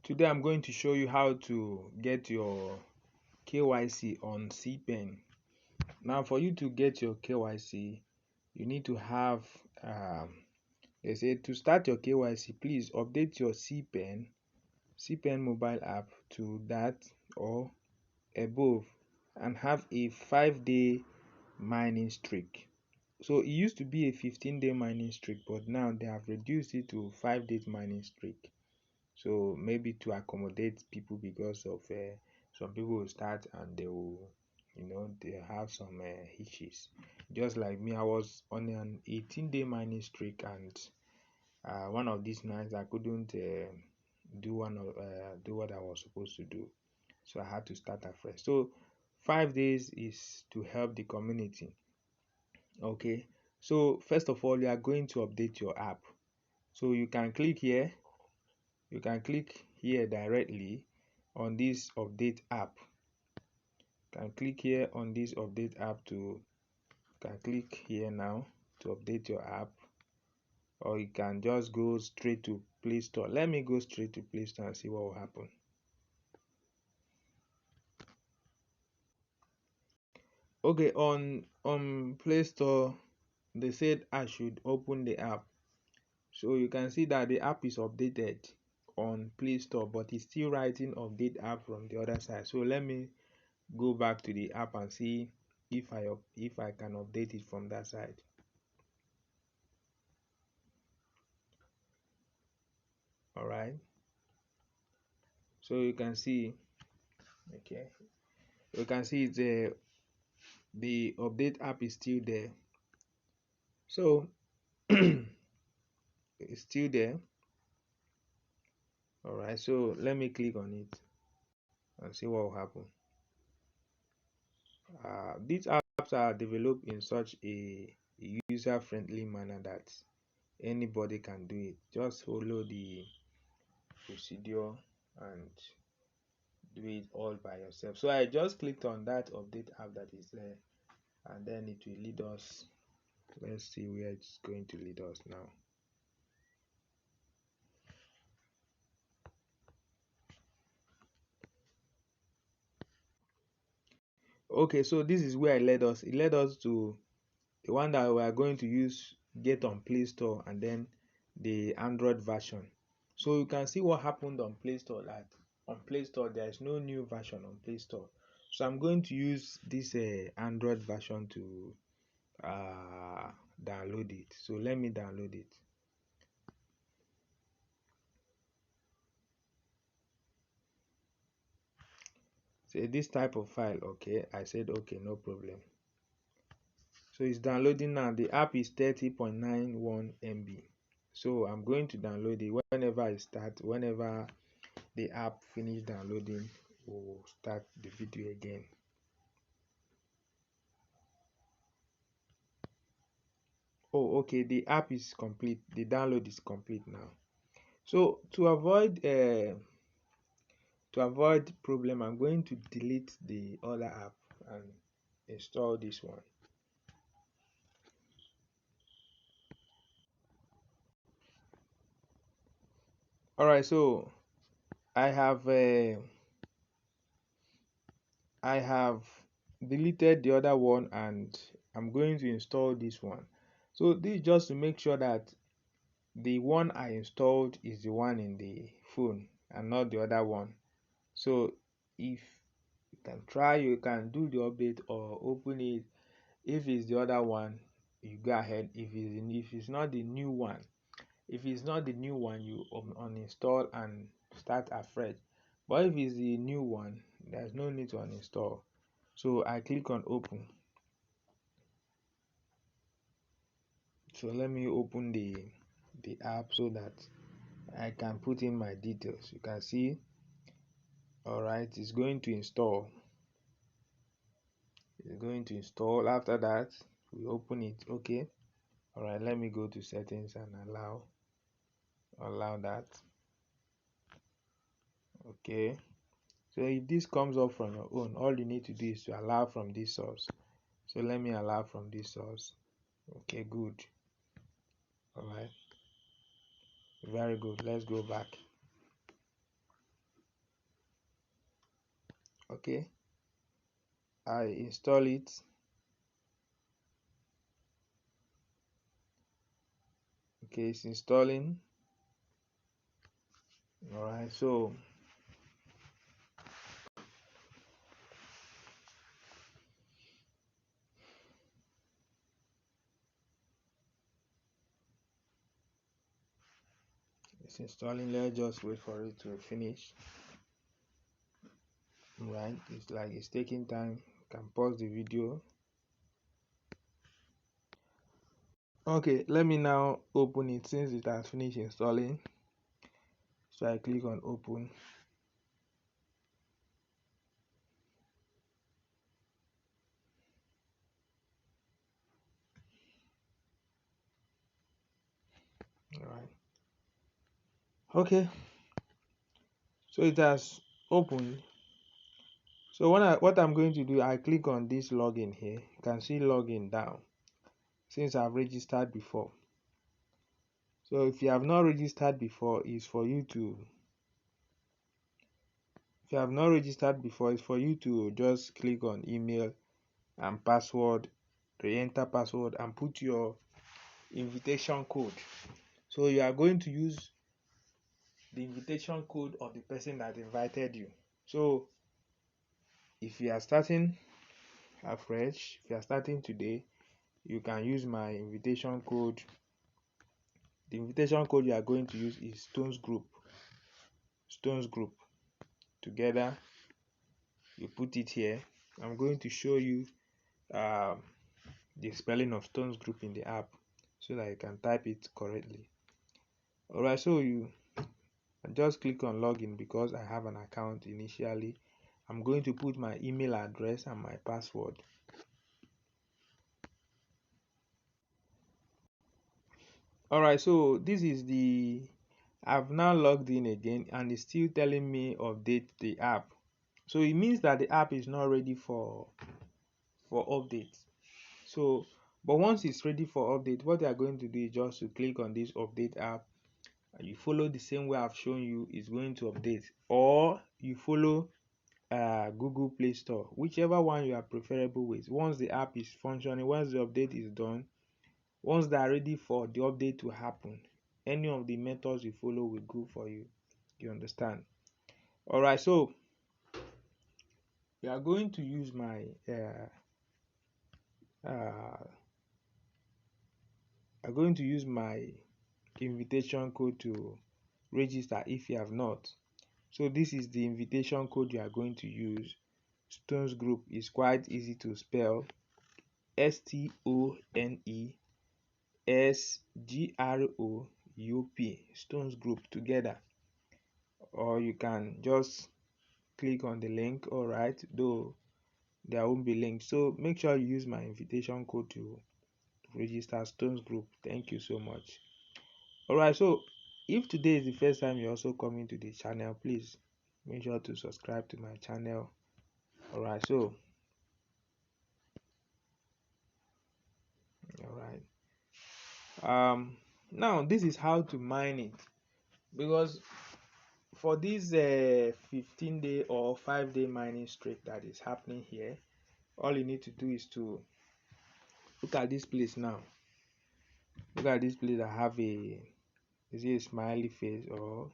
Today I'm going to show you how to get your KYC on Cpen. Now for you to get your KYC, you need to have they say to start your KYC, please update your Cpen mobile app to that or above and have a 5-day mining streak. So it used to be a 15-day mining streak, but now they have reduced it to 5 days mining streak. So maybe to accommodate people, because of some people will start and they will, they have some hitches. Just like me, I was on an 18-day mining streak, and one of these nights I couldn't do what I was supposed to do, so I had to start afresh. So 5 days is to help the community. Okay, so first of all, you are going to update your app. So you can click here directly on this update app. You can click here on this update app to can click here now to update your app, or you can just go straight to Play Store. Let me go straight to Play Store and see what will happen. Okay, on Play Store they said I should open the app. So you can see that the app is updated on Play Store, but it's still writing update app from the other side. So let me go back to the app and see if I can update it from that side. All right, so you can see, okay, you can see the update app is still there. So it's still there. All right, so let me click on it and see what will happen. These apps are developed in such a user-friendly manner that anybody can do it. Just follow the procedure and do it all by yourself. So I just clicked on that update app that is there, and then it will lead us. Let's see where it's going to lead us now. Okay, so this is where it led us. It led us to the one that we are going to use, get on Play Store, and then the Android version. So you can see what happened on Play Store. That on Play Store there is no new version on Play Store. So I'm going to use this Android version to download it. So let me download it. So this type of file, okay, I said okay, no problem. So it's downloading now. The app is 30.91 MB. So I'm going to download it. Whenever the app finish downloading, we'll start the video again. Oh, okay, the app is complete. The download is complete now. So to avoid problem, I'm going to delete the other app and install this one. All right, so I have deleted the other one, and I'm going to install this one. So this is just to make sure that the one I installed is the one in the phone and not the other one. So if you can try, you can do the update or open it. If it's the other one, you go ahead. If it's not the new one, you uninstall and start afresh. But if it's the new one, there's no need to uninstall. So I click on open. So let me open the app so that I can put in my details. You can see, all right, it's going to install. After that, we open it. Okay, all right, let me go to settings and allow that. Okay, so if this comes up from your own, all you need to do is to allow from this source. So let me allow from this source. Okay, good. All right, very good. Let's go back. Okay, I install it. Okay, it's installing. All right, so it's installing. Let's just wait for it to finish. Right, it's like it's taking time. You can pause the video. Okay, let me now open it since it has finished installing. So I click on open. All right. Okay, so it has opened. So what I'm going to do, I click on this login here. You can see login down since I've registered before. So if you have not registered before, it's for you to if you have not registered before, it's for you to just click on email and password, re-enter password and put your invitation code. So you are going to use the invitation code of the person that invited you. So if you are starting afresh, if you are starting today, you can use my invitation code. The invitation code you are going to use is stones group together. You put it here. I'm going to show you the spelling of stones group in the app so that you can type it correctly. Alright, so you just click on login because I have an account initially. I'm going to put my email address and my password. Alright, so this is I've now logged in again and it's still telling me update the app. So it means that the app is not ready for update. So but once it's ready for update, what you are going to do is just to click on this update app. You follow the same way I've shown you, is going to update, or you follow Google Play Store, whichever one you are preferable with. Once the app is functioning, once the update is done, once they are ready for the update to happen, any of the methods you follow will go for you. You understand? All right, so we are going to use my I'm going to use my invitation code to register if you have not. So this is the invitation code you are going to use. Stones Group is quite easy to spell. STONESGROUP, Stones Group together. Or you can just click on the link. All right, though there won't be links. So make sure you use my invitation code to register Stones Group. Thank you so much. All right, so if today is the first time you're also coming to the channel, please make sure to subscribe to my channel. All right, so all right. Now this is how to mine it, because for this 15-day or 5-day mining streak that is happening here, all you need to do is to look at this place now. Look at this place that have is it a smiley face, or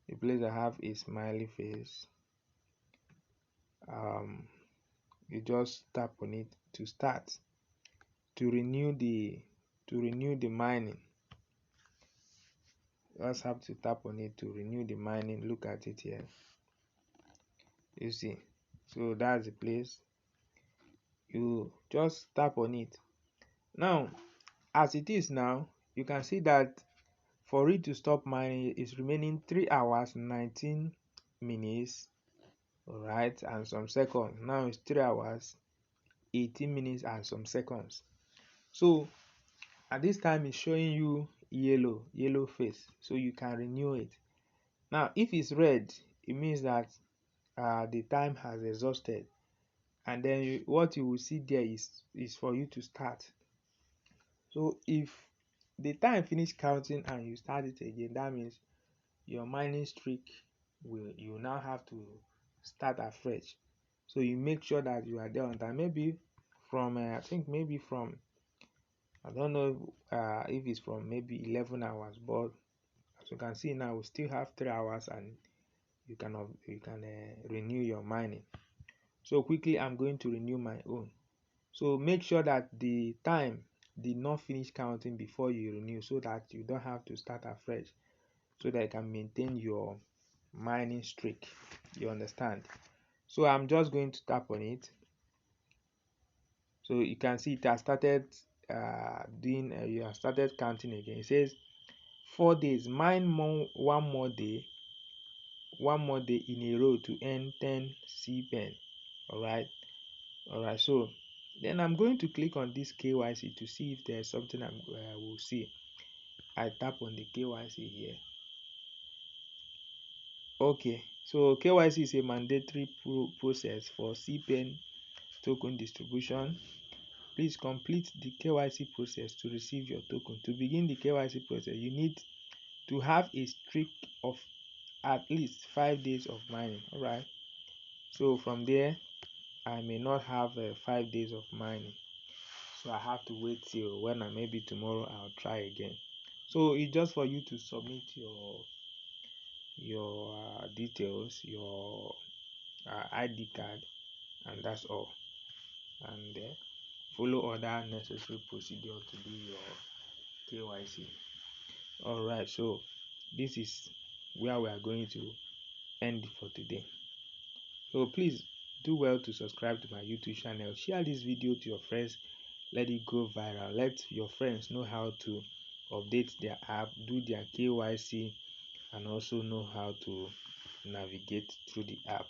the place that have a smiley face. You just tap on it to start to renew the mining. You just have to tap on it to renew the mining. Look at it here, you see. So that's the place. You just tap on it. Now as it is now, you can see that for it to stop mining is remaining 3 hours 19 minutes, all right, and some seconds. Now it's 3 hours 18 minutes and some seconds. So at this time it's showing you yellow face, so you can renew it. Now if it's red, it means that the time has exhausted, and then what you will see there is for you to start. So if the time finish counting and you start it again, that means your mining streak you now have to start afresh. So you make sure that you are there on time. Maybe from I think maybe from I don't know if it's from maybe 11 hours, but as you can see now, we still have 3 hours, and you can renew your mining. So quickly, I'm going to renew my own. So make sure that the time did not finish counting before you renew, so that you don't have to start afresh, so that you can maintain your mining streak. You understand? So I'm just going to tap on it. So you can see it has started you have started counting again. It says 4 days, mine one more day in a row to earn 10 Cpen. All right, so then I'm going to click on this KYC to see if there's something I will see. I tap on the KYC here. Okay, so KYC is a mandatory process for Cpen token distribution. Please complete the KYC process to receive your token. To begin the KYC process, you need to have a streak of at least 5 days of mining. All right, so from there I may not have 5 days of mining, so I have to wait till when maybe tomorrow I'll try again. So it's just for you to submit your details, your ID card, and that's all, and follow other necessary procedure to do your KYC. All right, so this is where we are going to end for today. So please do well to subscribe to my YouTube channel, share this video to your friends, let it go viral, let your friends know how to update their app, do their KYC, and also know how to navigate through the app.